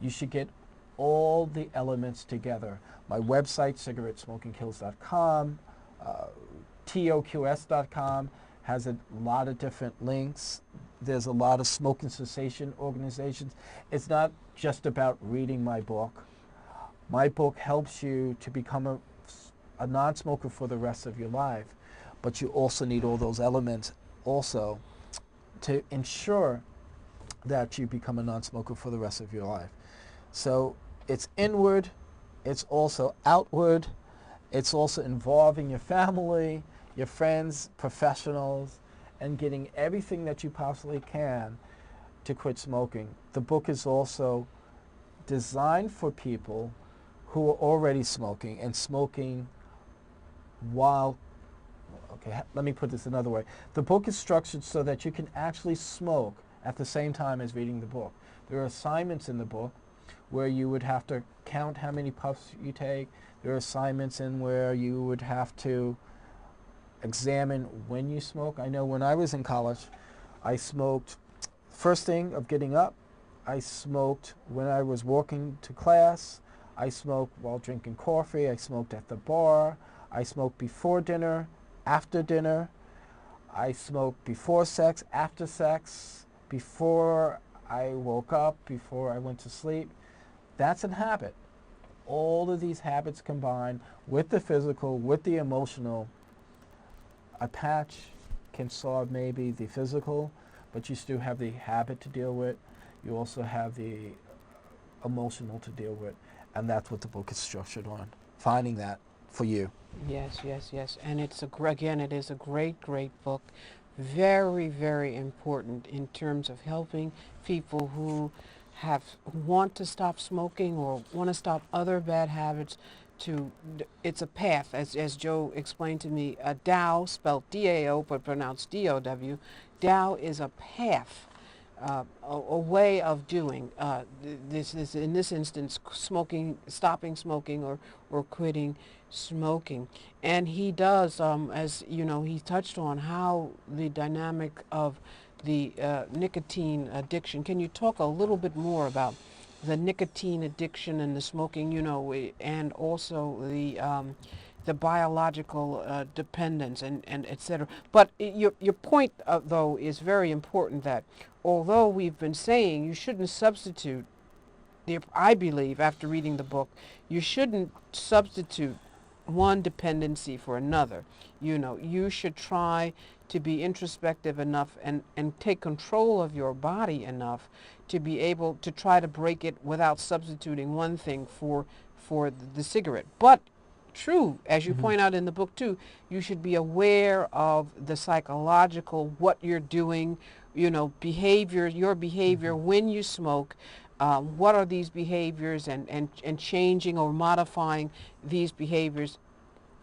You should get all the elements together. My website, cigarettesmokingkills.com, uh, TOQS.com, has a lot of different links. There's a lot of smoking cessation organizations. It's not just about reading my book. My book helps you to become a non-smoker for the rest of your life, but you also need all those elements also to ensure that you become a non-smoker for the rest of your life. So it's inward, it's also outward, it's also involving your family, your friends, professionals, and getting everything that you possibly can to quit smoking. The book is also designed for people who are already smoking and smoking while, okay, let me put this another way. The book is structured so that you can actually smoke at the same time as reading the book. There are assignments in the book where you would have to count how many puffs you take. There are assignments in where you would have to examine when you smoke. I know when I was in college, I smoked first thing of getting up. I smoked when I was walking to class. I smoked while drinking coffee. I smoked at the bar. I smoked before dinner, after dinner. I smoked before sex, after sex, before I woke up, before I went to sleep. That's a habit. All of these habits combined with the physical, with the emotional. A patch can solve maybe the physical, but you still have the habit to deal with. You also have the emotional to deal with, and that's what the book is structured on, finding that for you. Yes, yes, yes. And it's again, it is a great, great book. Very, very important in terms of helping people who want to stop smoking or want to stop other bad habits. It's a path, as Joe explained to me. Dow, spelled D-A-O but pronounced D-O-W. Dow is a path, a way of doing this is in this instance smoking, stopping smoking, or quitting smoking. And he does, as you know, he touched on how the dynamic of the nicotine addiction. Can you talk a little bit more about the nicotine addiction and the smoking, and also the biological dependence and et cetera. But your point, though, is very important, that although we've been saying you shouldn't substitute, I believe, after reading the book, you shouldn't substitute one dependency for another. You should try to be introspective enough and take control of your body enough to be able to try to break it without substituting one thing for the cigarette. But true, as you point out in the book too, you should be aware of the psychological, what you're doing, behavior, your behavior when you smoke. What are these behaviors, and changing or modifying these behaviors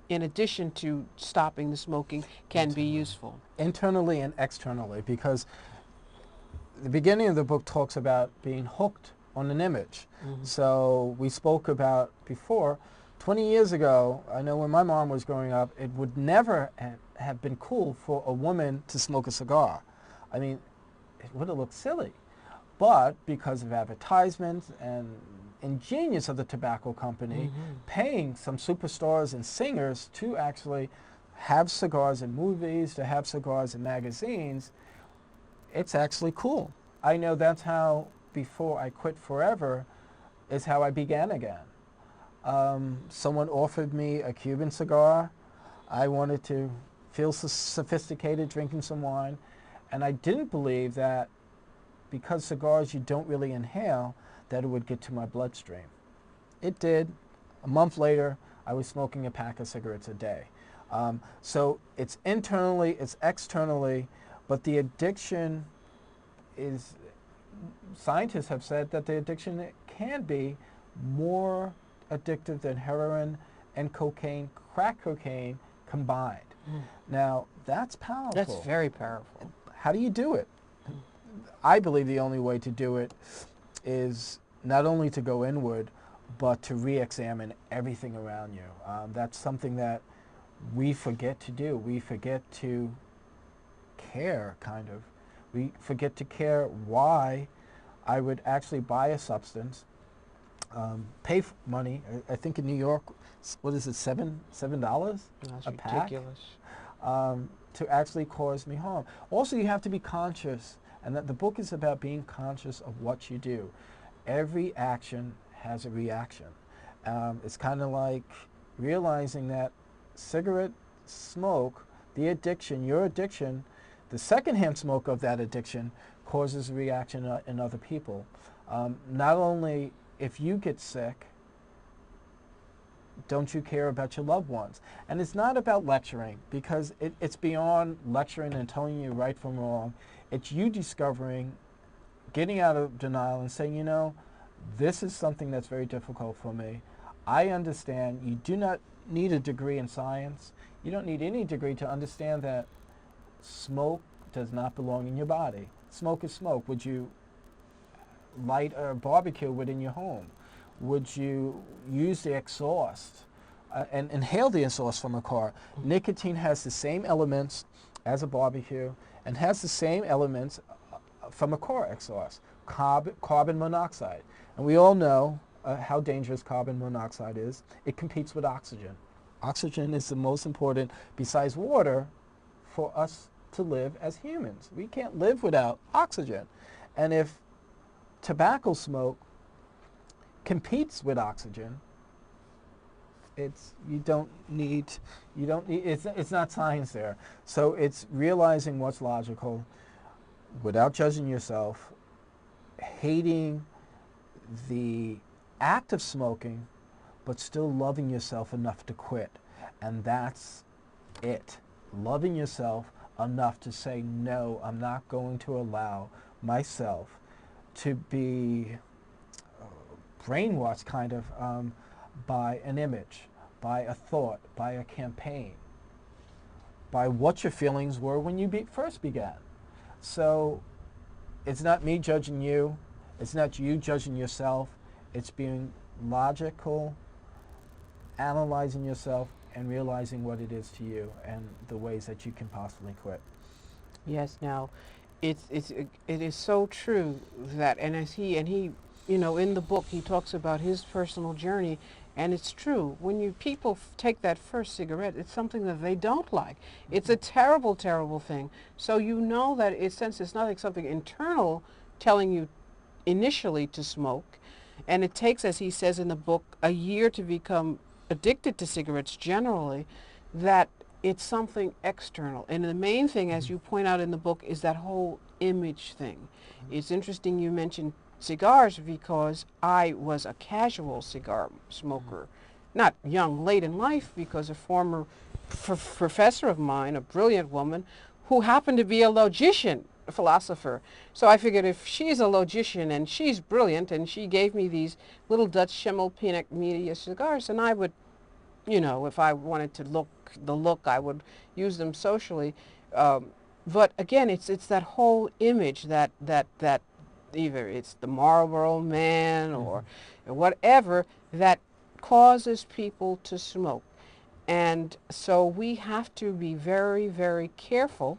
in addition to stopping the smoking can be useful. Internally and externally, because the beginning of the book talks about being hooked on an image. So we spoke about before, 20 years ago, I know when my mom was growing up, it would never have been cool for a woman to smoke a cigar. I mean, it would have looked silly. But because of advertisements and ingenious of the tobacco company, paying some superstars and singers to actually have cigars in movies, to have cigars in magazines, it's actually cool. I know that's how, before I quit forever, is how I began again. Someone offered me a Cuban cigar. I wanted to feel sophisticated drinking some wine, and I didn't believe that because cigars you don't really inhale, that it would get to my bloodstream. It did. A month later, I was smoking a pack of cigarettes a day. So it's internally, it's externally, but the addiction is, scientists have said that the addiction can be more addictive than heroin and cocaine, crack cocaine combined. Now, that's powerful. That's very powerful. How do you do it? I believe the only way to do it is not only to go inward, but to re-examine everything around you. That's something that we forget to do. We forget to care, kind of. We forget to care why I would actually buy a substance pay money. I think in New York, what is it, $7 That's a pack, ridiculous. to actually cause me harm. Also, you have to be conscious, and that the book is about being conscious of what you do. Every action has a reaction. It's kind of like realizing that cigarette smoke, the addiction, your addiction, the secondhand smoke of that addiction causes a reaction in other people. Not only if you get sick, don't you care about your loved ones? And it's not about lecturing, because it's beyond lecturing and telling you right from wrong. It's you discovering, getting out of denial and saying, this is something that's very difficult for me. I understand you do not need a degree in science. You don't need any degree to understand that smoke does not belong in your body. Smoke is smoke. Would you light a barbecue within your home? Would you use the exhaust and inhale the exhaust from a car? Nicotine has the same elements as a barbecue and has the same elements from a car exhaust, carbon monoxide. And we all know how dangerous carbon monoxide is. It competes with oxygen. Oxygen is the most important, besides water, for us to live as humans. We can't live without oxygen. And if tobacco smoke competes with oxygen, it's not science there. So it's realizing what's logical without judging yourself, hating the act of smoking, but still loving yourself enough to quit. And that's it. Loving yourself enough to say, no, I'm not going to allow myself to be brainwashed kind of by an image, by a thought, by a campaign, by what your feelings were when you first began. So it's not me judging you. It's not you judging yourself. It's being logical, analyzing yourself, and realizing what it is to you and the ways that you can possibly quit. Yes. Now, it is so true that, and he, in the book he talks about his personal journey, and it's true. When people take that first cigarette, it's something that they don't like. It's a terrible, terrible thing. So that since it's not like something internal telling you initially to smoke, and it takes, as he says in the book, a year to become addicted to cigarettes generally, that it's something external. And the main thing, as you point out in the book, is that whole image thing. It's interesting you mentioned cigars, because I was a casual cigar smoker. Not young, late in life, because a former professor of mine, a brilliant woman, who happened to be a logician, a philosopher. So I figured, if she's a logician and she's brilliant and she gave me these little Dutch Schimmelpinnik media cigars, and I would, if I wanted to look, I would use them socially. But again, it's that whole image that either it's the Marlboro Man or whatever that causes people to smoke. And so we have to be very, very careful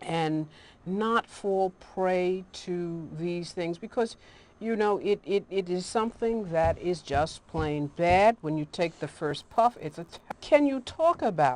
and not fall prey to these things, because it is something that is just plain bad. When you take the first puff, can you talk about